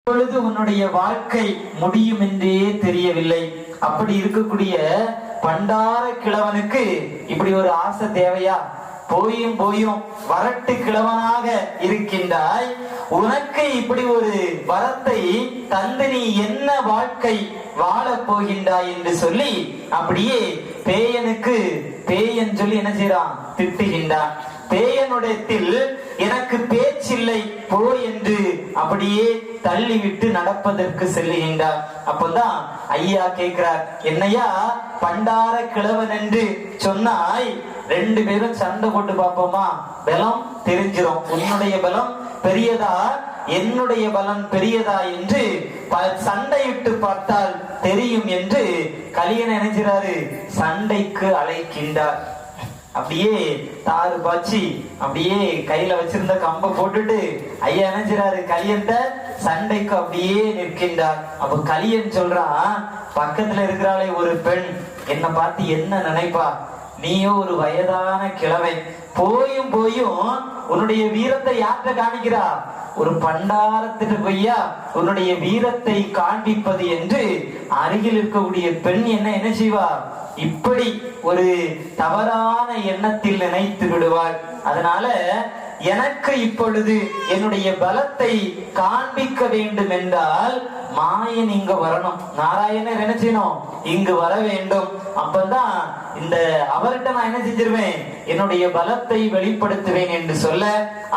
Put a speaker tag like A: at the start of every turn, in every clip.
A: பொழுது உன்னுடைய வாழ்க்கை முடியும் என்றே தெரியவில்லை. அப்படி இருக்கக்கூடிய பண்டார கிழவனுக்கு இப்படி ஒரு ஆசை தேவையா? போயும் போயும் வரட்டு கிழவனாக இருக்கின்றாய். உனக்கு இப்படி ஒரு வரத்தை தந்து நீ என்ன வாழ்க்கை வாழப் போகின்றாய் என்று சொல்லி அப்படியே பேயனுக்கு பேயன் சொல்லி என்ன செய்யறான்? திட்டுகின்றான். பேயனுடையத்தில் எனக்கு பேச்சில்லை போ என்று அப்படியே தள்ளிவிட்டு நடப்பதற்கு செல்லுகின்றார். அப்பதான் ஐயா கேட்கிறார், என்னையா பண்டார கிழவன் என்று சொன்னாய், ரெண்டு பேரும் சண்டை போட்டு பார்ப்போமா? பலம் தெரிஞ்சிடும். உன்னுடைய பலம் பெரியதா என்னுடைய பலம் பெரியதா என்று சண்டையிட்டு பார்த்தால் தெரியும் என்று கலியன் நினைக்கிறாரு. சண்டைக்கு அழைக்கின்றார். அப்படியே தாறு பாய்ச்சி அப்படியே கையில வச்சிருந்த கம்பை போட்டுட்டு ஐயா நினைச்சாரு கலியன்ட்ட சண்டைக்கு அப்படியே நிற்கின்றார். அப்ப கலியன் சொல்றான், பக்கத்துல இருக்கிறாளே ஒரு பெண் என்ன பார்த்து என்ன நினைப்பா? நீயோ ஒரு வயதான கிழவை, போயும் போயும் உன்னுடைய வீரத்தை யார்கிட்ட காணிக்கிறா? ஒரு பண்டாரத்திட்டு போய்யா உன்னுடைய வீரத்தை காண்பிப்பது என்று அருகில் இருக்கக்கூடிய பெண் என்ன செய்வா? இப்படி ஒரு தவறான எண்ணத்தில் நினைத்து விடுவார். அதனால எனக்கு இப்பொழுது என்னுடைய பலத்தை காண்பிக்க வேண்டும் என்றால் மாயன் இங்க வரணும், நாராயணர் என்ன செய்யணும்? இங்கு வர வேண்டும். அப்பதான் இந்த அவர்கிட்ட நான் என்ன செஞ்சிருவேன்? என்னுடைய பலத்தை வெளிப்படுத்துவேன் என்று சொல்ல,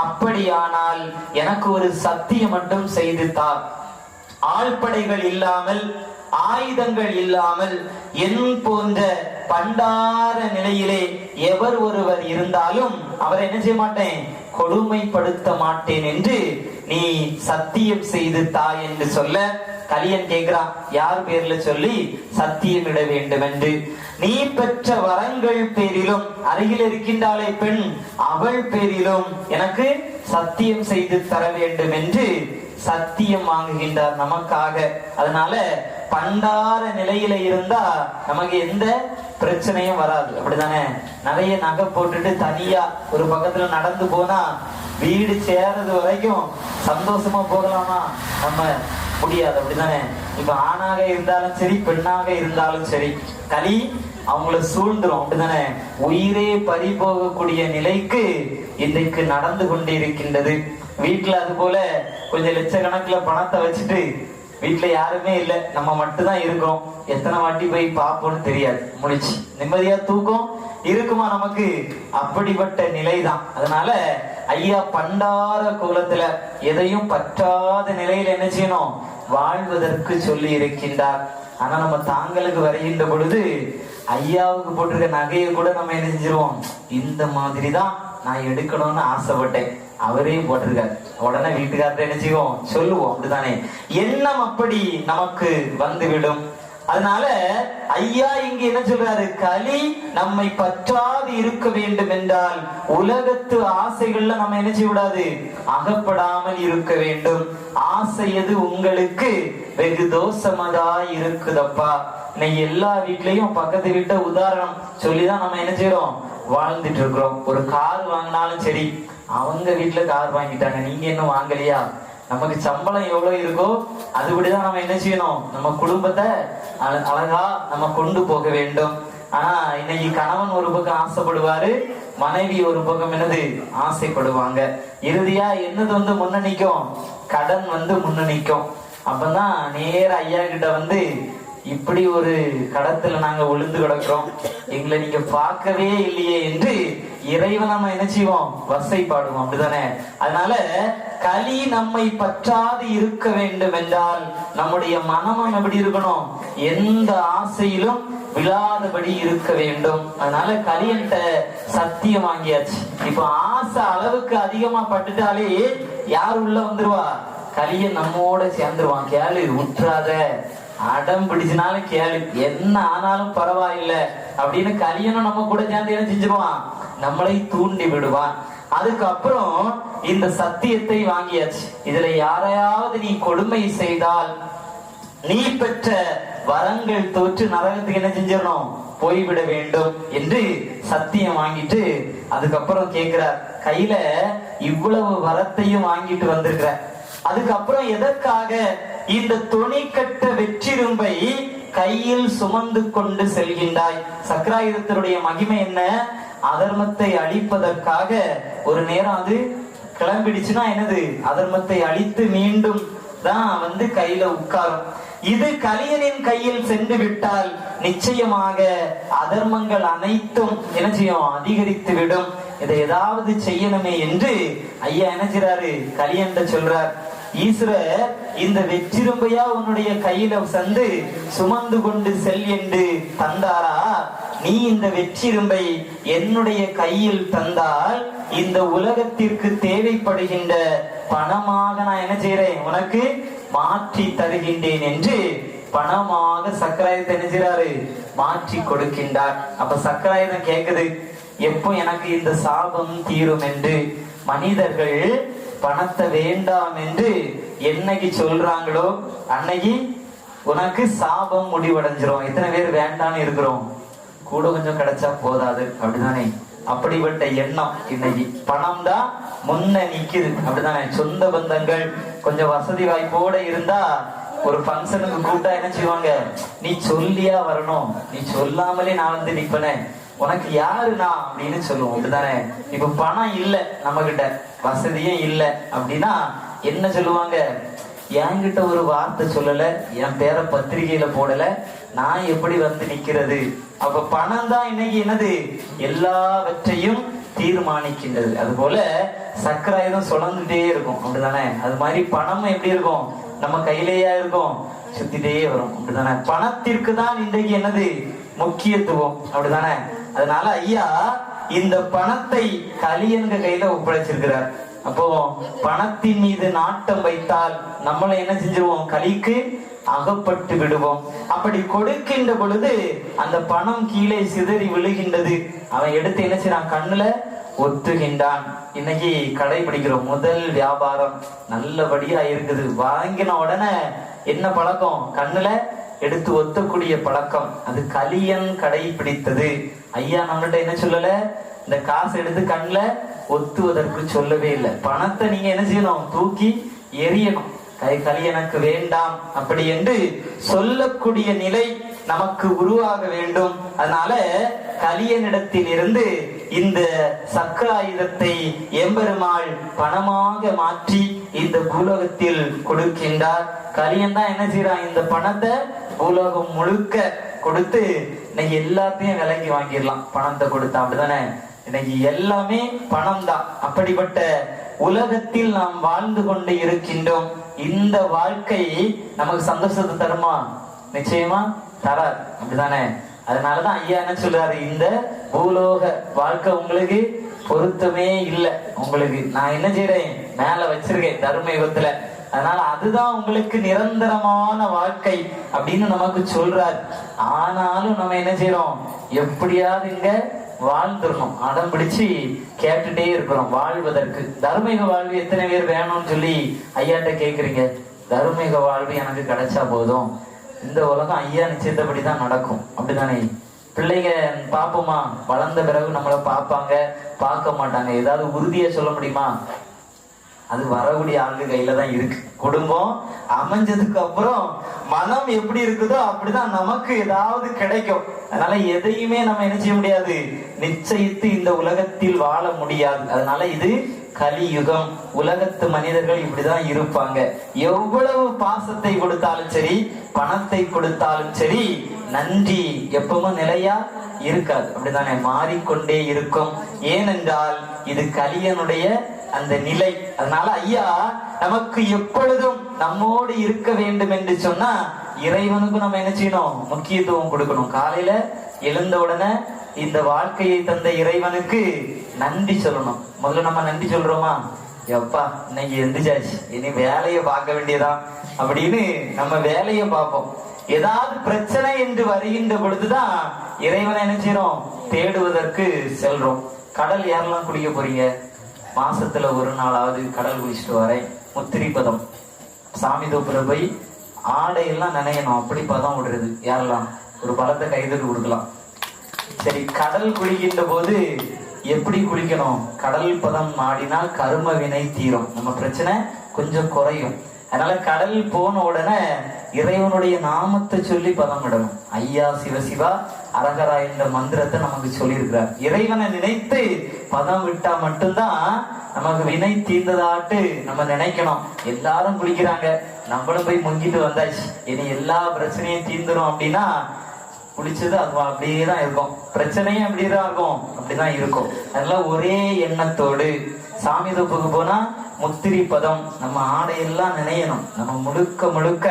A: அப்படியானால் எனக்கு ஒரு சத்தியம் மட்டும் செய்து தார். ஆழ்படைகள் இல்லாமல் ஆயுதங்கள் இல்லாமல் என் போன்ற பண்டார நிலையிலே எவர் ஒருவர் இருந்தாலும் அவரை என்ன செய்ய மாட்டேன், கொடுமைப்படுத்த மாட்டேன் என்று நீ சத்தியம் செய்து தா என்று சொல்ல, கலியன் கேட்கிறான் யார் பேர்ல சொல்லி சத்தியம் இட வேண்டும் என்று. நீ பெற்ற வரங்கள் பேரிலும் அருகில் இருக்கின்றாளே பெண், அவள் பேரிலும் எனக்கு சத்தியம் செய்து தர வேண்டும் என்று சத்தியம் வாங்குகின்றார் நமக்காக. அதனால பண்டார நிலையில இருந்தா நமக்கு எந்த பிரச்சனையும் வராது. அப்படித்தானே? நிறைய நகை போட்டுட்டு தனியா ஒரு பக்கத்துல நடந்து போனா வீடு சேரது வரைக்கும் சந்தோஷமா போகலாமா? நம்ம முடியாது. அப்படித்தானே? இப்ப ஆணாக இருந்தாலும் சரி பெண்ணாக இருந்தாலும் சரி களி அவங்கள சூழ்ந்துரும். அப்படித்தானே? உயிரே பறி போகக்கூடிய நிலைக்கு இன்றைக்கு நடந்து கொண்டு இருக்கின்றது. வீட்டுல அது போல கொஞ்சம் லட்சக்கணக்குல பணத்தை வச்சுட்டு வீட்டுல யாருமே இல்லை, நம்ம மட்டும்தான் இருக்கோம். எத்தனை வாட்டி போய் பார்ப்போம்னு தெரியாது. முடிச்சு நிம்மதியா தூக்கம் இருக்குமா நமக்கு? அப்படிப்பட்ட நிலைதான். அதனால ஐயா பண்டார கோலத்துல எதையும் பற்றாத நிலையில என்ன செய்யணும்? வாழ்வதற்கு சொல்லி இருக்கின்றார். ஆனா நம்ம தாங்களுக்கு வருகின்ற பொழுது ஐயாவுக்கு போட்டிருக்க நகையை கூட நம்ம என்ன செஞ்சிருவோம்? இந்த மாதிரிதான் நான் எடுக்கணும்னு ஆசைப்பட்டேன், அவரே போட்டிருக்காரு. உடனே வீட்டுக்காரர் என்ன செய்வோம்? சொல்லுவோம். அப்படித்தானே? எண்ணம் அப்படி நமக்கு வந்துவிடும். அதனால ஐயா இங்க என்ன சொல்றாரு? களி நம்மை பற்றாது இருக்க வேண்டும் என்றால் உலகத்து ஆசைகள்ல நம்ம என்ன செய்ய கூடாது? அகப்படாமல் இருக்க வேண்டும். ஆசை எது உங்களுக்கு வெகு தோஷமதா இருக்குதப்பா. இன்னைக்கு எல்லா வீட்லயும் பக்கத்து வீட்டை உதாரணம் சொல்லிதான் நம்ம என்ன செய்யறோம்? வாழ்ந்துட்டு இருக்கிறோம். ஒரு கார் வாங்கினாலும் சரி, அவங்க வீட்டுல கார் வாங்கிட்டாங்க, நீங்க இன்னும் வாங்கலையா? நமக்கு சம்பளம் எவ்வளவு இருக்கோ அதுபடிதான் நம்ம என்ன செய்யணும்? நம்ம குடும்பத்தை அழகா நம்ம கொண்டு போக வேண்டும். ஆனா இன்னைக்கு கணவன் ஒரு பக்கம் ஆசைப்படுவாரு, மனைவி ஒரு பக்கம் என்னது ஆசைப்படுவாங்க. இறுதியா என்னது வந்து முன்னணிக்கும்? கடன் வந்து முன்னணிக்கும். அப்பதான் நேர ஐயா கிட்ட வந்து இப்படி ஒரு கடத்துல நாங்க விழுந்து கிடக்கிறோம், எங்களை நீங்க பார்க்கவே இல்லையே என்று இறைவன் நம்ம என்ன செய்வோம்? வசைப்பாடுவோம். அப்படிதானே? அதனால களி நம்மை பற்றாது இருக்க வேண்டும் என்றால் நம்முடைய மனமும் எப்படி இருக்கணும்? எந்த ஆசையிலும் விழாதபடி இருக்க வேண்டும். அதனால கலியன்ட்ட சத்தியம் வாங்கியாச்சு. இப்ப ஆசை அளவுக்கு அதிகமா பட்டுட்டாலே யார் உள்ள வந்துருவா? கலியன் நம்மோட சேர்ந்துருவான். கேளு, உற்றாத, அடம் பிடிச்சினாலும் கேளு, என்ன ஆனாலும் பரவாயில்லை அப்படின்னு கலியனும் நம்ம கூட சேர்ந்து என்ன செஞ்சிருவான்? நம்மளை தூண்டி விடுவான். அதுக்கப்புறம் இந்த சத்தியத்தை வாங்கியாச்சு. இதுல யாரையாவது நீ கொடுமை செய்தால் நீ பெற்ற வரங்கள் தோற்று நரகத்துக்கு என்ன செஞ்சிடணும்? போய்விட வேண்டும் என்று சத்தியம் வாங்கிட்டு அதுக்கப்புறம் கேட்கிறார், கையில இவ்வளவு வரத்தையும் வாங்கிட்டு வந்திருக்கிற, அதுக்கப்புறம் எதற்காக இந்த துணி கட்ட வெற்றிரும்பை கையில் சுமந்து கொண்டு செல்கின்றாய்? சக்கராயுதத்தினுடைய மகிமை என்ன? அதர்மத்தை அழிப்பதற்காக ஒரு நேரம் அது கிளம்பிடுச்சுன்னா என்னது, அதர்மத்தை அழித்து மீண்டும் தான் கையில உட்காரும். இது கலியனின் கையில் சென்று விட்டால் நிச்சயமாக அதர்மங்கள் அனைத்தும் என்ன செய்யும், அதிகரித்து விடும். இதை ஏதாவது செய்யணுமே என்று ஐயா என்ன செய்றாரு, கலியன்ட்ட சொல்றார், ஈஸ்வரர் இந்த வெற்றிரும்பையா உன்னுடைய கையில சந்து சுமந்து கொண்டு செல் என்று தந்தாரா? நீ இந்த வெற்றிரும்பை என்னுடைய கையில் தந்தால் இந்த உலகத்திற்கு தேவைப்படுகின்ற பணமாக நான் என்ன செய்றேன், உனக்கு மாற்றி தருகின்றேன் என்று பணமாக சக்கராயுதத்தை என்ன செய்றாரு, மாற்றி கொடுக்கின்றார். அப்ப சக்கராயுதம் கேக்குது, எப்போ எனக்கு இந்த சாபம் தீரும் என்று. மனிதர்கள் பணத்தை வேண்டாம் என்று என்னைக்கு சொல்றாங்களோ அன்னைக்கு உனக்கு சாபம் முடிவடைஞ்சிரும். எத்தனை பேர் வேண்டான்னு இருக்கிறோம், கூட கொஞ்சம் கிடைச்சா போதாது அப்படிதானே? அப்படிப்பட்ட எண்ணம் இன்னைக்கு பணம் தான் முன்ன நிக்குது அப்படிதானே? சொந்த பந்தங்கள் கொஞ்சம் வசதி வாய்ப்போட இருந்தா ஒரு ஃபங்க்ஷனுக்கு கூட்டா என்ன செய்வாங்க, நீ சொல்லியா வரணும், நீ சொல்லாமலே நான் நிப்பனே, உனக்கு யாருனா அப்படின்னு சொல்லுவோம் அப்படிதானே? இப்ப பணம் இல்ல, நம்ம கிட்ட வசதியும் இல்ல அப்படின்னா என்ன சொல்லுவாங்க, என்கிட்ட ஒரு வார்த்தை சொல்லல, என் பேரை பத்திரிகையில போடல, நான் எப்படி நிக்கிறது? அப்ப பணம் தான் இன்னைக்கு என்னது, எல்லாவற்றையும் தீர்மானிக்கின்றது. அது போல சக்கராயுதம் சுழந்துட்டே இருக்கும் அப்படிதானே? அது மாதிரி பணமும் எப்படி இருக்கும், நம்ம கையிலேயா இருக்கும், சுத்திட்டே வரும் அப்படிதானே? பணத்திற்கு தான் இன்றைக்கு என்னது முக்கியத்துவம் அப்படிதானே? அதனால ஐயா இந்த பணத்தை கலியன்க கையில ஒப்படைச்சிருக்கிறார். அப்போ பணத்தின் மீது நாட்டம் வைத்தால் நம்மளை என்ன செஞ்சிருவோம், கலிக்கு அகப்பட்டு விடுவோம். அப்படி கொடுக்கின்ற பொழுது அந்த பணம் கீழே சிதறி விழுகின்றது. அவன் எடுத்து என்ன செய்யறான், கண்ணுல ஒத்துகின்றான். இன்னைக்கு கடைபிடிக்கிறோம், முதல் வியாபாரம் நல்லபடியா இருக்குது, வாங்கின உடனே என்ன பழக்கம், கண்ணுல எடுத்து ஒத்தக்கூடிய பழக்கம். அது கலியன் கடைபிடித்தது. ஐயா நம்மகிட்ட என்ன சொல்லல, இந்த காசு எடுத்து கண்ணுல ஒத்துவதற்கு சொல்லவே இல்லை. பணத்தை நீங்க என்ன செய்யணும், தூக்கி எரியணும், கலியனுக்கு வேண்டாம் அப்படி என்று சொல்லக்கூடிய நிலை நமக்கு உருவாக வேண்டும். அதனால கலியனிடத்தில் இருந்து இந்த சக்கராயுதத்தை எம்பெருமாள் பணமாக மாற்றி இந்த பூலோகத்தில் கொடுக்கின்றார். கலியன் தான் என்ன செய்யறான், இந்த பணத்தை பூலோகம் முழுக்க கொடுத்து இன்னைக்கு எல்லாத்தையும் விலைக்கு வாங்கிடலாம் பணத்தை கொடுத்தா அப்படிதானே? இன்னைக்கு எல்லாமே பணம் தான். அப்படிப்பட்ட உலகத்தில் நாம் வாழ்ந்து கொண்டு இருக்கின்றோம். இந்த வாழ்க்கை நமக்கு சந்தோஷத்தை தருமா? நிச்சயமா தராது அப்படிதானே? அதனாலதான் ஐயா என்ன சொல்றாரு, இந்த பூலோக வாழ்க்கை உங்களுக்கு பொருத்தமே இல்லை, உங்களுக்கு நான் என்ன செய்யறேன், மேல வச்சிருக்கேன் தர்ம யுகத்துல, அதனால அதுதான் உங்களுக்கு நிரந்தரமான வாழ்க்கை அப்படின்னு நமக்கு சொல்றாரு. ஆனாலும் நம்ம என்ன செய்யறோம், எப்படியாவது இங்க வாழ்ந்துடணும், அடம் பிடிச்சு கேட்டுட்டே இருக்கிறோம் வாழ்வதற்கு. தர்மீக வாழ்வு எத்தனை பேர் வேணும்னு சொல்லி ஐயாட்ட கேக்குறீங்க? தர்மீக வாழ்வு எனக்கு கிடைச்சா போதும், இந்த உலகம் ஐயா நிச்சயத்தபடிதான் நடக்கும் அப்படிதானே? பிள்ளைங்க பாப்போமா, வளர்ந்த பிறகு நம்மளை பார்ப்பாங்க பார்க்க மாட்டாங்க, ஏதாவது உறுதியா சொல்ல முடியுமா? அது வரக்கூடிய ஆளு கையில தான் இருக்கு. குடும்பம் அமைஞ்சதுக்கு அப்புறம் மனம் எப்படி இருக்குதோ அப்படிதான் நமக்கு ஏதாவது கிடைக்கும். அதனால எதையுமே நம்ம என்ன செய்ய முடியாது, நிச்சயித்து இந்த உலகத்தில் வாழ முடியாது. அதனால இது கலியுகம். உலகத்து மனிதர்கள் இப்படிதான் இருப்பாங்க. எவ்வளவு பாசத்தை கொடுத்தாலும் சரி, பணத்தை கொடுத்தாலும் சரி, நன்றி எப்பவும் நிலையா இருக்காது அப்படிதானே? மாறிக்கொண்டே இருக்கும். ஏனென்றால் இது கலியனுடைய அந்த நிலை. அதனால ஐயா நமக்கு எப்பொழுதும் நம்மோடு இருக்க வேண்டும் என்று சொன்னா இறைவனுக்கு நம்ம என்ன செய்யணும், முக்கியத்துவம் கொடுக்கணும். காலையில எழுந்த உடனே இந்த வாழ்க்கையை தந்த இறைவனுக்கு நன்றி சொல்லணும். முதல்ல நம்ம நன்றி சொல்றோமா, எப்பா இன்னைக்கு எந்திரிச்சாச்சு, இனி வேலையை பார்க்க வேண்டியதான் அப்படின்னு நம்ம வேலையை பார்ப்போம். ஏதாவது பிரச்சனை என்று வருகின்ற பொழுதுதான் இறைவனை என்ன செய்யறோம், தேடுவதற்கு செல்றோம். கடல் யாரெல்லாம் குளிக்க போறீங்க? மாசத்துல ஒரு நாளாவது கடல் குளிச்சுட்டு வரேன். முத்திரிப்பதம் சாமி தோப்புல போய் ஆடையெல்லாம் நினையணும், அப்படி பதம் விடுறது. யாரெல்லாம் ஒரு பழத்தை கைதட்டு கொடுக்கலாம். சரி, கடல் குளிக்கின்ற போது எப்படி குளிக்கணும்? கடல் பதம் ஆடினால் கரும வினை தீரும், நம்ம பிரச்சனை கொஞ்சம் குறையும். அதனால கடல் போன உடனே இறைவனுடைய நாமத்தை சொல்லி பதம் விடணும். ஐயா சிவசிவா அரகரா என்ற மந்திரத்தை நமக்கு சொல்லியிருக்கிறார். இறைவனை நினைத்து பதம் விட்டா மட்டும்தான் நமக்கு வினை தீர்ந்ததாட்டு நம்ம நினைக்கணும். எல்லாரும் குளிக்கிறாங்க, நம்மளும் போய் முங்கிட்டு வந்தாச்சு, இனி எல்லா பிரச்சனையும் தீர்ந்துரும் அப்படின்னா குளிச்சது அது அப்படியே தான் இருக்கும், பிரச்சனையும் அப்படிதான் இருக்கும், அப்படிதான் இருக்கும். அதெல்லாம் ஒரே எண்ணத்தோடு சாமி தொப்புக்கு போனா முத்திரி பதம், நம்ம ஆடையெல்லாம் நினையணும். நம்ம முழுக்க முழுக்க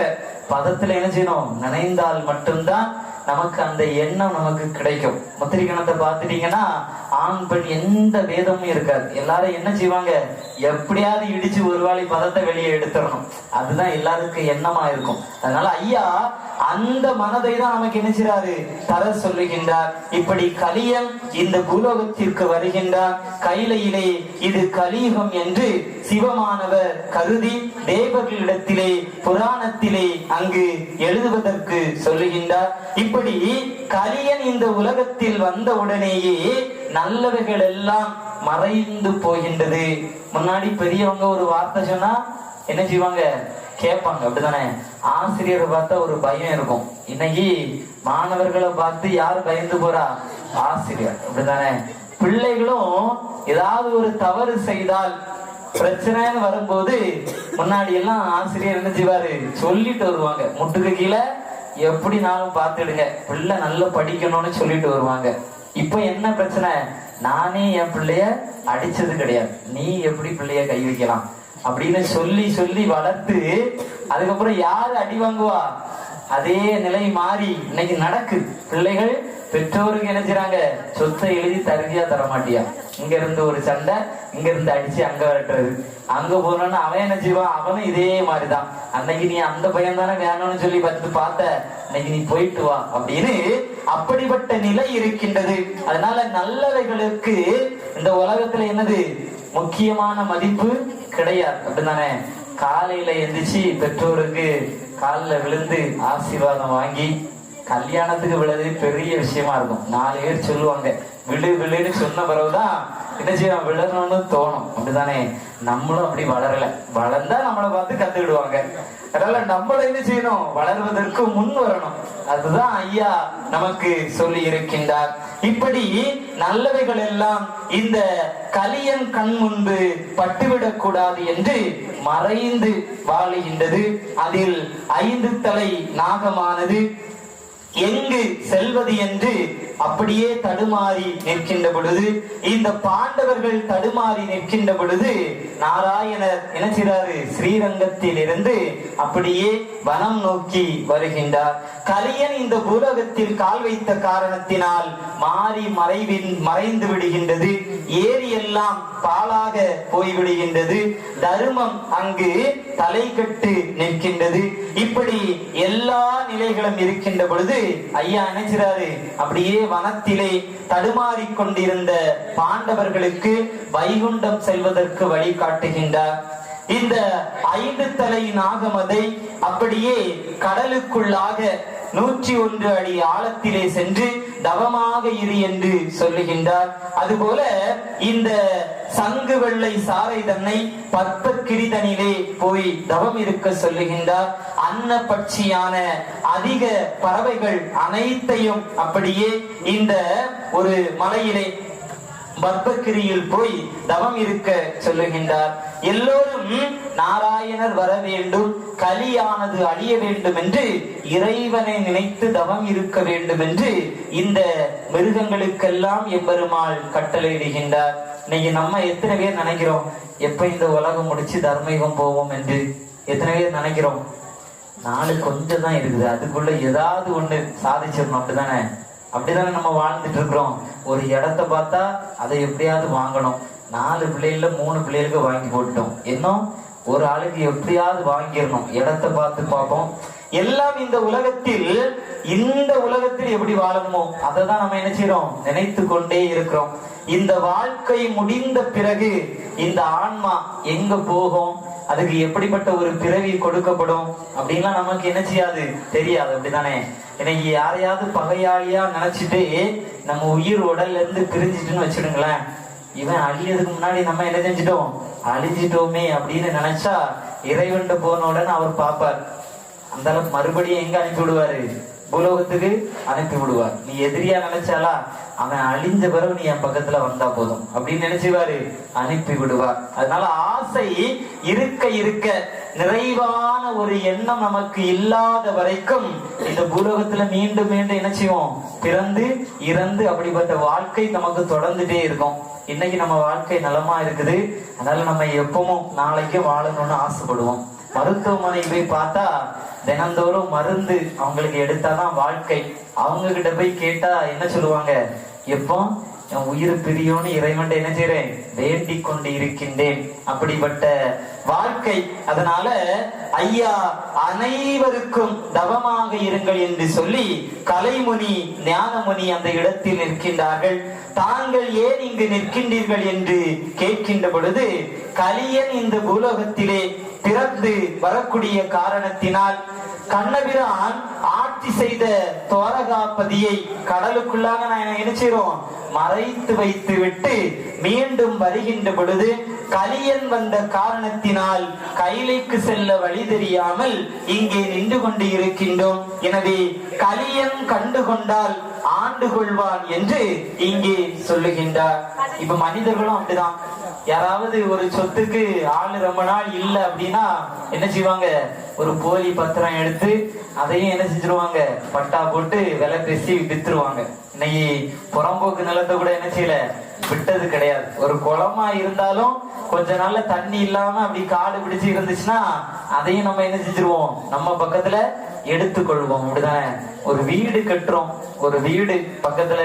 A: பதத்துல என்ன செய்யணும், நினைந்தால் மட்டும்தான் நமக்கு அந்த எண்ணம் நமக்கு கிடைக்கும். முத்திரி கணத்தை பார்த்துட்டீங்கன்னா ஆண் பெண் எந்த வேதமும் இருக்காது. எல்லாரும் என்ன செய்வாங்க, எப்படியாவது இடிச்சு ஒரு வாழி பதத்தை வெளியே எடுத்துடணும், அதுதான் எல்லாருக்கும் எண்ணமா இருக்கும். அதனால ஐயா அந்த மனதை தான் நமக்கு என்ன செய்றாரு, தர சொல்லுகின்றார். இப்படி கலியன் இந்த பூலோகத்திற்கு வருகின்றார். கைலையிலே இது கலியுகம் என்று சிவமானவர் கருதி தேவர்களிடத்திலே புராணத்திலே அங்கு எழுதுவதற்கு சொல்லுகின்றார். இப்படி கலியன் இந்த உலகத்தில் வந்த உடனேயே நல்லவைகள் எல்லாம் மறைந்து போகின்றது. முன்னாடி பெரியவங்க ஒரு வார்த்தை சொன்னா என்ன செய்வாங்க, கேட்பாங்க, அப்படித்தானே? ஆசிரியரை பார்த்தா ஒரு பயம் இருக்கும். இன்னைக்கு மாணவர்களை பார்த்து யார் பயந்து போறா, ஆசிரியர், அப்படித்தானே? பிள்ளைகளும் ஏதாவது ஒரு தவறு செய்தால் பிரச்சனைன்னு வரும்போது முன்னாடி எல்லாம் ஆசிரியர் என்ன செய்வாரு, சொல்லிட்டு வருவாங்க, முட்டுக்கு கீழே எப்படினாலும் பார்த்துடுங்க, பிள்ளை நல்லா படிக்கணும்னு சொல்லிட்டு வருவாங்க. இப்ப என்ன பிரச்சனை, நானே என் பிள்ளைய அடிச்சது கிடையாது, நீ எப்படி பிள்ளைய கை வைக்கலாம் அப்படின்னு சொல்லி சொல்லி வளர்த்து அதுக்கப்புறம் யாரு அடி வாங்குவா, அதே நிலை மாறி இன்னைக்கு நடக்கு. பிள்ளைகள் பெற்றோருக்கு என்ன செய்றாங்க, சொத்தை எழுதி தருவியா தரமாட்டியா, இங்க இருந்து ஒரு சண்டை, இங்க இருந்து அடிச்சு அங்க விரட்டுறது, அங்க போனோம்னா அவன் என்ன செய்வான், அவனும் இதே மாதிரிதான். அன்னைக்கு நீ அந்த பையன் தானே வேணும்னு சொல்லி பார்த்த, இன்னைக்கு நீ போயிட்டு வா அப்படின்னு அப்படிப்பட்ட நிலை இருக்கின்றது. அதனால நல்லவைகளுக்கு இந்த உலகத்துல என்னது முக்கியமான மதிப்பு கிடையாது, அப்படித்தானே? காலையில எந்திரிச்சு பெற்றோருக்கு காலில் விழுந்து ஆசீர்வாதம் வாங்கி, கல்யாணத்துக்கு விழுது பெரிய விஷயமா இருக்கும். 4 பேர் சொல்லுவாங்க, விழு விழுன்னு சொன்ன பிறகுதான் என்ன செய்யணும், விழணும்னு தோணும், அப்படித்தானே? நம்மளும் அப்படி வளரல, வளர்ந்தா நம்மளை பார்த்து கத்துக்கிடுவாங்க. அதனால நம்மள என்ன செய்யணும், வளர்வதற்கு முன் வரணும். அதுதான் ஐயா நமக்கு சொல்லி இருக்கின்றார். இப்படி நல்லவைகள் எல்லாம் இந்த கலியன் கண் முன்பு பட்டுவிடக் கூடாது என்று மறைந்து வாழுகின்றது. அதில் 5 தலை நாகமானது எங்கு செல்வது என்று அப்படியே தடுமாறி நிற்கின்ற பொழுது, இந்த பாண்டவர்கள் தடுமாறி நிற்கின்ற பொழுது நாராயணர் என்ன செய்றாரு, ஸ்ரீரங்கத்தில் இருந்து அப்படியே வனம் நோக்கி வருகின்றார். கலியன் இந்த பூலோகத்தில் கால் வைத்த காரணத்தினால் மாறி மறைந்து விடுகின்றது. ஏரி எல்லாம் பாலாக போய்விடுகின்றது. தர்மம் அங்கு தலை கட்டு நிற்கின்றது. இப்படி எல்லா நிலைகளும் இருக்கின்ற பொழுது ஐயா நினைச்சாரு, அப்படியே வனத்திலே தடுமாறி கொண்டிருந்த பாண்டவர்களுக்கு வைகுண்டம் செல்வதற்கு வழி காட்டுகின்றார். இந்த 5 தலை நாகமதை அப்படியே கடலுக்குள்ளாக 101 அடி ஆழத்திலே சென்று தவமாக இரு என்று சொல்லுகின்றார். அதுபோல இந்த சங்கு வெள்ளை சாரை தன்னை பற்பக்கிரிதனிலே போய் தவம் இருக்க சொல்லுகின்றார். அன்ன பட்சியான அதிக பறவைகள் அனைத்தையும் அப்படியே இந்த ஒரு மலையிலே பற்பக்கிரியில் போய் தவம் இருக்க சொல்லுகின்றார். எல்லோரும் நாராயணர் வர வேண்டும், கலியானது அழிய வேண்டும் என்று இறைவனை நினைத்து தவம் இருக்க வேண்டும் என்று இந்த மிருகங்களுக்கெல்லாம் எம்பெருமாள் கட்டளையிடுகின்றார். இன்னைக்கு நம்ம எத்தனை பேர் நினைக்கிறோம், எப்ப இந்த உலகம் முடிச்சு தர்மயுகம் போவோம் என்று எத்தனை பேர் நினைக்கிறோம்? நாளு கொஞ்சம் தான் இருக்குது, அதுக்குள்ள ஏதாவது ஒண்ணு சாதிச்சிடணும், அப்படிதானே? அப்படிதானே நம்ம வாழ்ந்துட்டு இருக்கிறோம். ஒரு இடத்த பார்த்தா அதை எப்படியாவது வாங்கணும். 4 பிள்ளைகள்ல 3 பிள்ளைகளுக்கு வாங்கி போட்டோம், இன்னும் ஒரு ஆளுக்கு எப்படியாவது வாங்கிடணும். இடத்த பார்த்து பார்ப்போம். எல்லாம் இந்த உலகத்தில் எப்படி வாழணுமோ அதை தான் நம்ம என்ன செய்யறோம், நினைத்து கொண்டே இருக்கிறோம். இந்த வாழ்க்கை முடிந்த பிறகு இந்த ஆன்மா எங்க போகும், அதுக்கு எப்படிப்பட்ட ஒரு பிறவி கொடுக்கப்படும் அப்படின்லாம் நமக்கு என்ன செய்யாது, தெரியாது, அப்படித்தானே? இன்னைக்கு யாரையாவது பகையாளியா நினைச்சிட்டு நம்ம உயிர் உடல்ல இருந்து பிரிஞ்சிட்டுன்னு வச்சிடுங்களேன், இவன் அழியதுக்கு முன்னாடி நம்ம என்ன செஞ்சிட்டோம், அழிஞ்சிட்டோமே அப்படின்னு நினைச்சா இறைவன் போன உடனே அவர் பார்ப்பார், அந்த அளவுக்கு மறுபடியும் எங்க அனுப்பி விடுவாரு, பூலோகத்துக்கு அனுப்பி விடுவார். நீ எதிரியா நினைச்சாலா, அவன் அழிஞ்ச பிறகு நீ என் பக்கத்துல வந்தா போதும் அப்படின்னு நினைச்சுவாரு, அனுப்பி விடுவார். அதனால ஆசை இருக்க இருக்க நிறைவான ஒரு எண்ணம் நமக்கு இல்லாத வரைக்கும் இந்த பூலோகத்துல மீண்டும் மீண்டும் என்ன செய்வோம், பிறந்து இறந்து அப்படிப்பட்ட வாழ்க்கை நமக்கு தொடர்ந்துட்டே இருக்கும். இன்னைக்கு நம்ம வாழ்க்கை நலமா இருக்குது, அதனால நம்ம எப்பவும் நாளைக்கு வாழணும்னு ஆசைப்படுவோம். மருத்துவமனை போய் பார்த்தா தினந்தோறும் மருந்து அவங்களுக்கு எடுத்தாதான் வாழ்க்கை. அவங்க கிட்ட போய் கேட்டா என்ன சொல்லுவாங்க, எப்போ என் உயிர் பிரியோன்னு இறைவன் என்ன செய்றேன், வேண்டிக் கொண்டு இருக்கின்றேன். அப்படிப்பட்ட வாழ்க்கை. அதனால ஐயா அனைவருக்கும் தவமாக இருங்கள் என்று சொல்லி கலைமுனி ஞானமுனி அந்த இடத்தில் நிற்கின்றார்கள். தாங்கள் ஏன் இங்கு நிற்கின்றீர்கள் என்று கேட்கின்ற பொழுது, கலியன் இந்த பூலோகத்திலே பிறந்து வரக்கூடிய காரணத்தினால் கண்ணபிரான் ஆட்சி செய்த துவாரகாபதியை கடலுக்குள்ளாக நான் நினைச்சிரோம் மறைத்து வைத்து விட்டு மீண்டும் வருகின்ற பொழுது கலியன் வந்த காரணத்தினால் கைலைக்கு செல்ல வழி தெரியாமல் இங்கே நின்று கொண்டு இருக்கின்றோம். எனவே கலியன் கண்டு கொண்டால் ஆண்டு கொள்வான் என்று இங்கே சொல்லுகின்றார். இப்ப மனிதர்களும் அப்படிதான். யாராவது ஒரு சொத்துக்கு ஆளு ரொம்ப நாள் இல்ல அப்படின்னா என்ன செய்வாங்க, ஒரு போலி பத்திரம் எடுத்து அதையும் என்ன செஞ்சிருவாங்க, பட்டா போட்டு விலை பேசி வித்துருவாங்க. இன்னைக்கு புறம்போக்கு நிலத்தை கூட என்ன செய்யல, விட்டது கிடையாது. ஒரு குளமா இருந்தாலும் கொஞ்ச நாள்ல தண்ணி இல்லாம அப்படி காடு பிடிச்சு இருந்துச்சுன்னா அதையும் நம்ம என்ன செஞ்சிருவோம், நம்ம பக்கத்துல எடுத்துக்கொள்வோம். அப்படிதானே ஒரு வீடு கட்டுறோம், ஒரு வீடு பக்கத்துல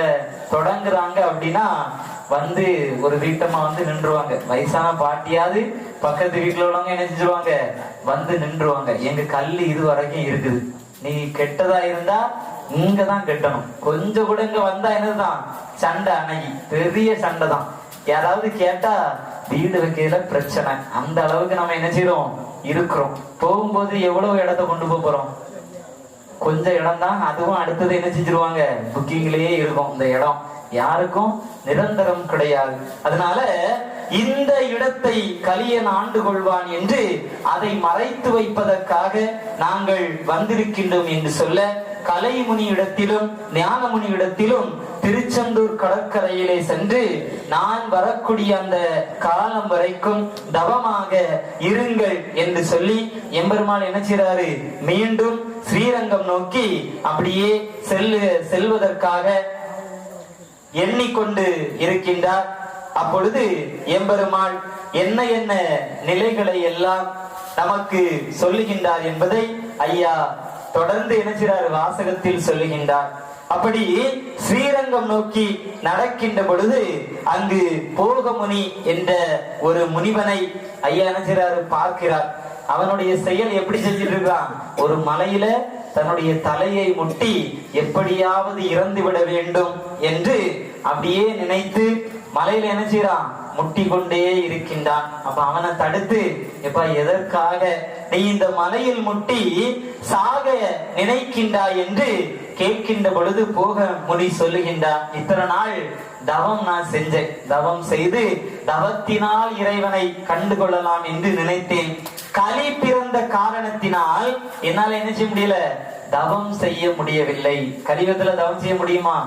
A: தொடங்குறாங்க அப்படின்னா வந்து ஒரு வீட்டம்மா வந்து நின்றுவாங்க. வயசான பாட்டியாவது பக்கத்து வீட்டுல உள்ளவங்க என்ன செஞ்சிருவாங்க, வந்து நின்றுவாங்க. எங்க கல்லு இது வரைக்கும் இருக்குது, நீ கெட்டதா இருந்தா இங்கதான் கெட்டணும், கொஞ்சம் கூட இங்க வந்தா என்னதுதான் சண்டை, அன்னைக்கு பெரிய சண்டை தான். யாராவது கேட்டா வீடு வைக்கிறதுல பிரச்சனை. அந்த அளவுக்கு நம்ம என்ன செய்யறோம் இருக்கிறோம். போகும்போது எவ்வளவு இடத்த கொண்டு போறோம், கொஞ்சம் இடம் தான். அதுவும் அடுத்தது என்ன செஞ்சிருவாங்க, புக்கிங்லயே இருக்கும். இந்த இடம் யாருக்கும் நிரந்தரம் கிடையாது. அதனால இந்த இடத்தை கலியன் ஆண்டு கொள்வான் என்று அதை மறைத்து வைப்பதற்காக நாங்கள் வந்திருக்கின்றோம் என்று சொல்ல, கலைமுனி இடத்திலும் ஞானமுனி இடத்திலும் திருச்செந்தூர் கடற்கரையிலே சென்று நான் வரக்கூடிய அந்த காலம் வரைக்கும் தவமாக இருங்கள் என்று சொல்லி எம்பெருமாள் என்ன செய்றாரு, மீண்டும் ஸ்ரீரங்கம் நோக்கி அப்படியே செல்வதற்காக எண்ணிக்கொண்டு இருக்கின்றார். அப்பொழுது எம்பெருமாள் என்ன என்ன நிலைகளை எல்லாம் நமக்கு சொல்லுகின்றார் என்பதை ஐயா தொடர்ந்து என்ன செய்றார், வாசகத்தில் சொல்லுகின்றார். அப்படி ஸ்ரீரங்கம் நோக்கி நடக்கின்ற பொழுது அங்கு போகமுனி என்ற ஒரு முனிவனை ஐயா என்ன செய்றாரு, பார்க்கிறார். அவனுடைய செயல் எப்படி செஞ்சிட்டு இருக்கான், ஒரு மலையில தன்னுடைய தலையை முட்டி எப்படியாவது இறந்து விட வேண்டும் என்று அப்படியே நினைத்து மலையில என்ன செய்யறான், முட்டி கொண்டே இருக்கின்றான். அப்ப அவனை தடுத்து, எப்ப எதற்காக நீ இந்த மலையில் முட்டி சாக நினைக்கின்றாய் என்று கேட்கின்ற பொழுது போக முனி சொல்லுகின்றான், இத்தனை நாள் தவம் நான் செஞ்சேன், தவம் செய்து தவத்தினால் இறைவனை கண்டு கொள்ளலாம் என்று நினைத்தேன். கலி பிறந்த காரணத்தினால் என்னால என்ன செய்ய முடியல, தவம் செய்ய முடியவில்லை. கலியுகத்துல தவம் செய்ய முடியுமா,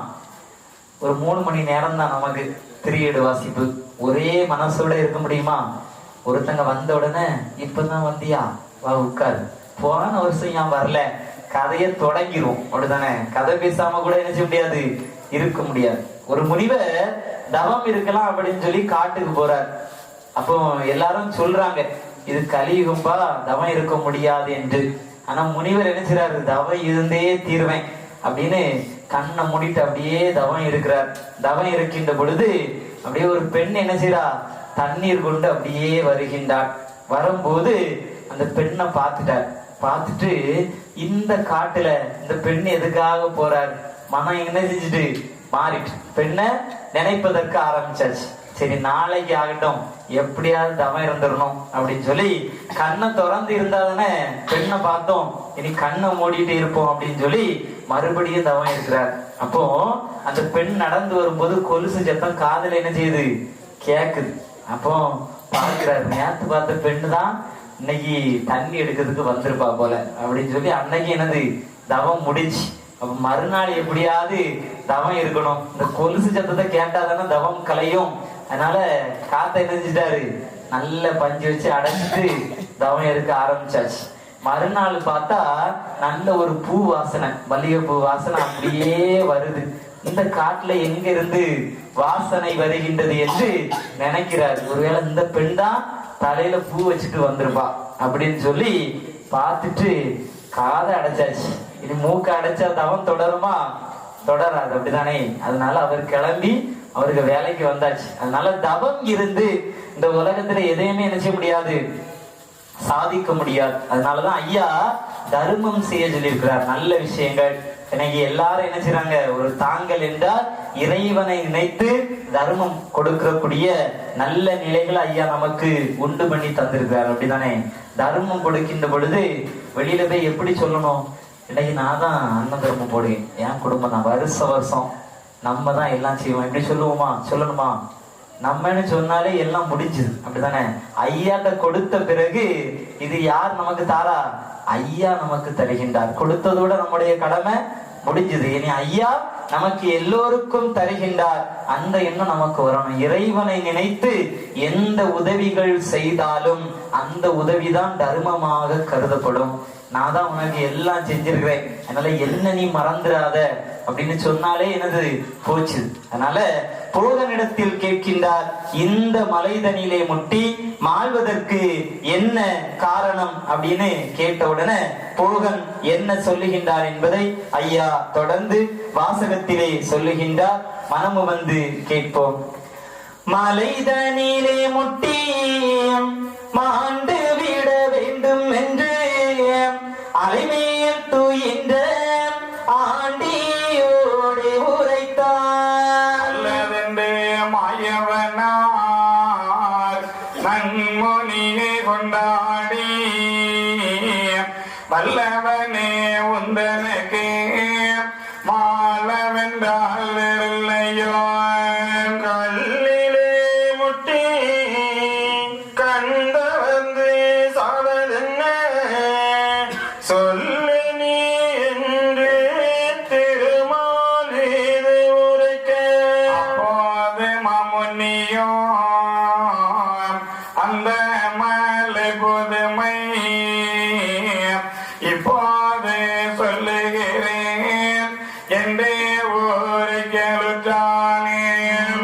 A: ஒரு 3 மணி நேரம் தான் நமக்கு திரியேடு வாசிப்பு. ஒரே மனசோட இருக்க முடியுமா? ஒருத்தங்க வந்த உடனே இப்பதான் வந்தியா, வா உட்காரு, போன வருஷம் ஏன் வரல, கதையை தொடங்கிரும். அப்படிதானே, கதை பேசாம கூட என்ன செய்ய முடியாது, இருக்க முடியாது. ஒரு முனிவர் தவம் இருக்கலாம் அப்படின்னு சொல்லி காட்டுக்கு போறார். அப்போ எல்லாரும் சொல்றாங்க, இது கலியுகம்பா, தவம் இருக்க முடியாது என்று. ஆனா முனிவர் என்ன செய்றாரு, தவம் இருந்தே தீர்வேன் அப்படின்னு கண்ணை மூடிட்டு அப்படியே தவம் இருக்கிறார். தவம் இருக்கின்ற பொழுது அப்படியே ஒரு பெண் என்ன செய்றா, தண்ணீர் கொண்டு அப்படியே வருகின்றார். வரும்போது அந்த பெண்ணை பார்த்துட்டார். பார்த்துட்டு இந்த காட்டுல இந்த பெண் எதுக்காக போறார், மனம் என்ன செஞ்சுட்டு மாறிட்டு பெண்ணை நினைப்பதற்கு ஆரம்பிச்சாச்சு. சரி நாளைக்கு ஆகட்டும், எப்படியாவது தவம் இருந்துடணும் அப்படின்னு சொல்லி கண்ணை திறந்து இருந்தாதானே பெண்ணை பார்த்தோம், இனி கண்ணை மூடிட்டு இருப்போம் அப்படின்னு சொல்லி மறுபடியும் தவம் இருக்கிறார். அப்போ அந்த பெண் நடந்து வரும்போது கொலுசு சத்தம் காதுல என்ன செய்யுது, கேக்குது. அப்போ பார்க்கிறார், நேத்து பார்த்த பெண்ணு தான் இன்னைக்கு தண்ணி எடுக்கிறதுக்கு வந்திருப்பா போல அப்படின்னு சொல்லி அன்னைக்கு என்னது தவம் முடிச்சு. அப்ப மறுநாள் எப்படியாவது தவம் இருக்கணும், இந்த கொலுசு சத்தத்தை கேட்டாதானே தவம் கலையும். அதனால காத்த என்ன செஞ்சிட்டாரு, நல்ல பஞ்சு வச்சு அடைச்சிட்டு தவம் எடுக்க ஆரம்பிச்சாச்சு. மறுநாள் பார்த்தா நல்ல ஒரு பூ வாசனை, மல்லிகை பூ வாசனை அப்படியே வருது. இந்த காட்டுல எங்க இருந்து வாசனை வருகின்றது என்று நினைக்கிறாரு. ஒருவேளை இந்த பெண் தான் தலையில பூ வச்சுட்டு வந்திருப்பா அப்படின்னு சொல்லி பார்த்துட்டு காதை அடைச்சாச்சு. இனி மூக்க அடைச்சா தவம் தொடருமா? தொடராது, அப்படித்தானே? அதனால அவர் கிளம்பி அவருக்கு வேலைக்கு வந்தாச்சு. அதனால தவம் இருந்து இந்த உலகத்துல எதையுமே நினைச்ச முடியாது, சாதிக்க முடியாது. அதனாலதான் ஐயா தர்மம் செய்ய சொல்லியிருக்கிறார். நல்ல விஷயங்கள் இன்னைக்கு எல்லாரும் என்ன செய்றாங்க, ஒரு தாங்கள் என்றால் இறைவனை நினைத்து தர்மம் கொடுக்கக்கூடிய நல்ல நிலைகளை ஐயா நமக்கு உண்டு பண்ணி தந்திருக்கிறார். அப்படிதானே? தர்மம் கொடுக்கின்ற பொழுது வெளியில போய் எப்படி சொல்லணும், இன்னைக்கு நான் தான் அன்ன தர்மம் போடுவேன், என் குடும்பம் தான் வருஷம் நம்ம தான் எல்லாம் செய்வோம், எப்படி சொல்லுவோமா? சொல்லணுமா? நம்மன்னு சொன்னாலே எல்லாம் முடிஞ்சுது. அப்படித்தானே? ஐயாட்ட கொடுத்த பிறகு இது யார் நமக்கு தாரா? ஐயா நமக்கு தருகின்றார். கொடுத்ததோட நம்முடைய கடமை முடிஞ்சது. இனி ஐயா நமக்கு எல்லோருக்கும் தருகின்றார். அந்த எண்ணம் நமக்கு வரணும். இறைவனை நினைத்து எந்த உதவிகள் செய்தாலும் அந்த உதவிதான் தர்மமாக கருதப்படும். நான் தான் உனக்கு எல்லாம் செஞ்சிருக்கிறேன், அதனால என்ன நீ மறந்துடாத அப்படின்னு சொன்னாலே என்னது போச்சு. அதனால போகனிடத்தில் கேட்கின்றார், இந்த மலைதனிலே முட்டி மாழ்வதற்கு என்ன காரணம் அப்படின்னு கேட்ட உடனே போகன் என்ன சொல்லுகின்றார் என்பதை ஐயா தொடர்ந்து வாசகத்திலே சொல்லுகின்றார். மனமு வந்து கேட்போம். மலைதனிலே முட்டி மாண்டு விட வேண்டும் என்று அலைமேல் தூயின்ற ஆண்டியோடு உரைத்தார்.
B: மாயவனார் நன்முனியை கொண்டாடி வல்லவனே உந்தனுக்கு மாலவென்றால் இல்லையோ, கல்லிலே முட்டி கண்ட வந்து சாதன சொல்லு நீ என்று திருமாலிது உரைக்க. அப்போது மாமுனியோ அந்த மலை புதுமை இப்போது சொல்லுகிறேன் என்றே ஒரு கேளுத்தானே.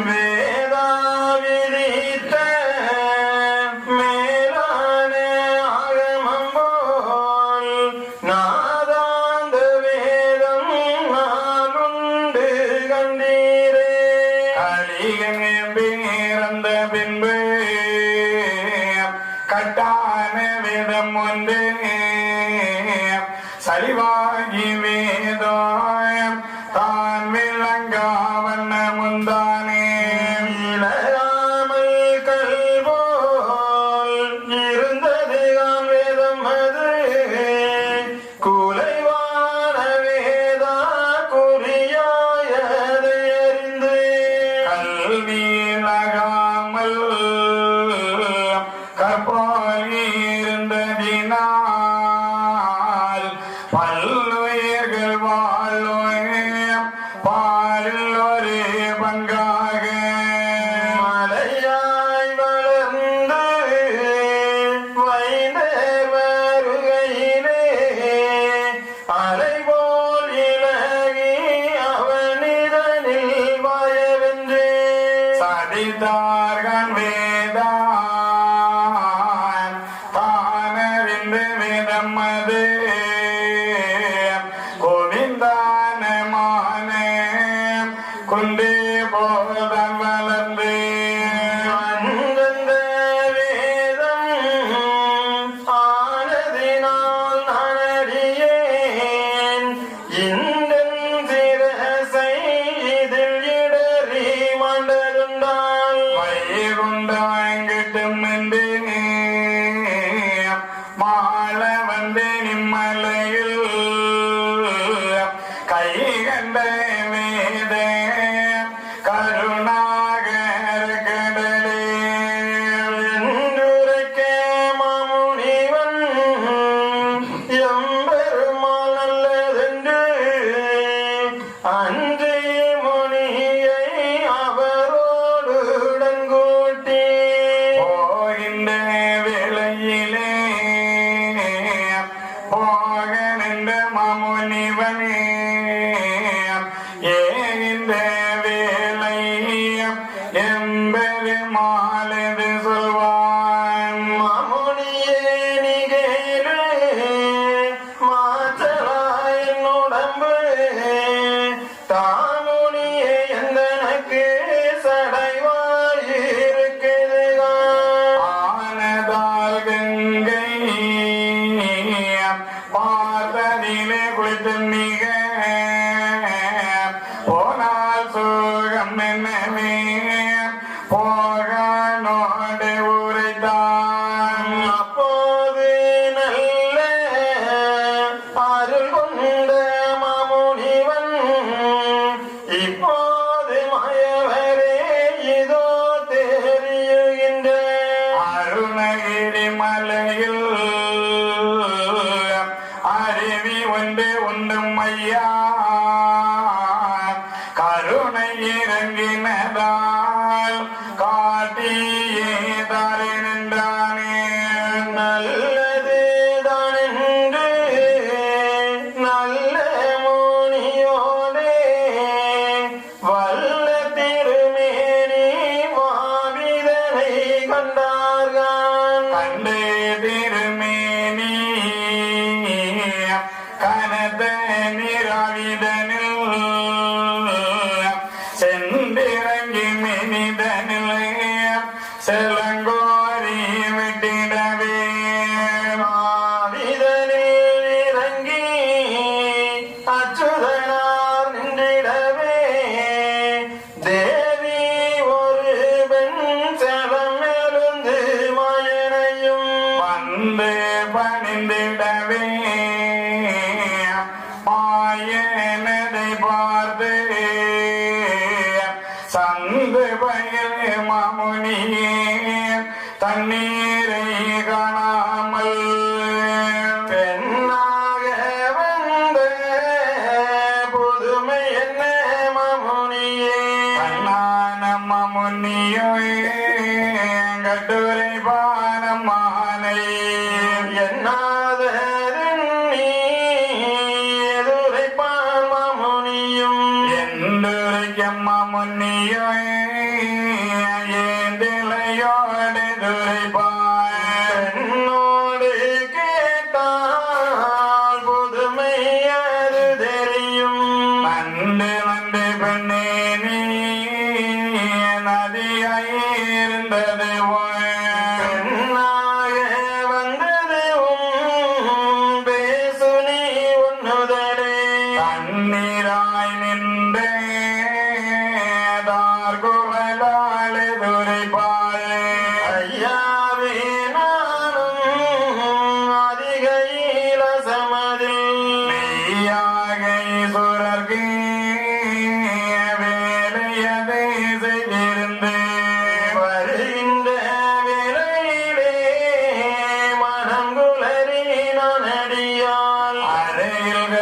B: வேதா விதித்த மேலான ஆகமம் போல் நாதாந்த வேதம் நாளுண்டு கண்டீரே. அழிகன் இறந்த பின்பு கட்டான வேதம் ஒன்று சரிவாகி வேதம் தான் விளங்கா வண்ண முந்தானே. இளராமல் கல்போல் இருந்தது தான் வேதம் அது குலைவான வேதா குறியாயதை அறிந்து கல்வியிலகாமல் கற்போல் இருந்ததினால் பல்லுயிர்கள் வாழும் பாலில் ஒரு பங்காக மலையாய் வளர்ந்து வைந்தர் வருகையிலே அலைபோல் இலகி அவனிதனில் பயவென்று சதித்தார்கள் வேதான் தானறிந்து வேதம் அது கோவிந்தானமான கொண்டு போதம் வளர்ந்து அந்தந்த வேதம் ஆனதினால் நான் அறியேன் நின்ற மாமுனிவனே ஏகின்ற வேலை எம்பெருமாளது சொல்வான்
C: மாமுனியே நிகழே மாற்றலாய் உடம்பு தாமுனியே எந்தனக்கு சடைவாயிருக்குது
B: ஆனதால் கங்கை பார்த்ததிலே குளித்து மிக போனால் சுகம் என்னமே போக நோடு உரைத்தான்
C: அப்போது நல்ல அருள் கொண்ட மாமுனிவன் இப்போது மயவரே இதோ தெரியுகின்ற
B: அருணகிரி மலையில் அருவி ஒன்று உண்டும் ஐயா கருணை இறங்கினதால் காட்டியே தாரே நின்றானே
C: நல்லது தானென்று நல்ல முனியோடே வல்ல திருமேனி மாவிதனை கண்டார்கள்
B: கண்டு திருமேனி கனத்த நிராவிதனில் சென்றிறங்கி மெனிதனில் செலங்கோரி விட்டிடவே
C: மாவிதனில் இறங்கி அச்சுதனார் நின்றிடவே தேவி ஒரு பெண் செலம் எழுந்து மாயனையும்
B: வந்து பணிந்திடவே மாயனதை பார்த்து சந்து பயில் மாமுனியே தண்ணீரை காணாமல்
C: பெண்ணாக வந்த புதுமை என்ன மாமுனியே
B: கண்ணான மாமுனியே கட்டுரை பானமானை
C: என்னாதென்னி எதுரைப்பான் மாமுனியும்
B: എന്തുരയ്ക്കമ്മ മുന്നിയോ ഏന്തിളയോടെ ദുരിപ്പാൻ
C: என்னோடு கேட்டால் புதுமை அது தெரியும்
B: നണ്ട് നണ്ട് പെണ്ണേ നീ നദിയായിരുന്നത്
C: பெண்ணாக வந்தது பேசு நீ ஒன்னுதலே
B: തണ്ണീരായി നിന്റെ ദാർകുഴലാളെ ദുരിപ്പാളേ
C: ஐயாவே நானும் அதிகையில சமதில்
B: மெய்யாக ஈஸ்வரர்க்கு வேலையதை செய்திருந்து
C: வருகின்ற வேளையிலே மனம் குளறி நான் அடியால்
B: அறையில்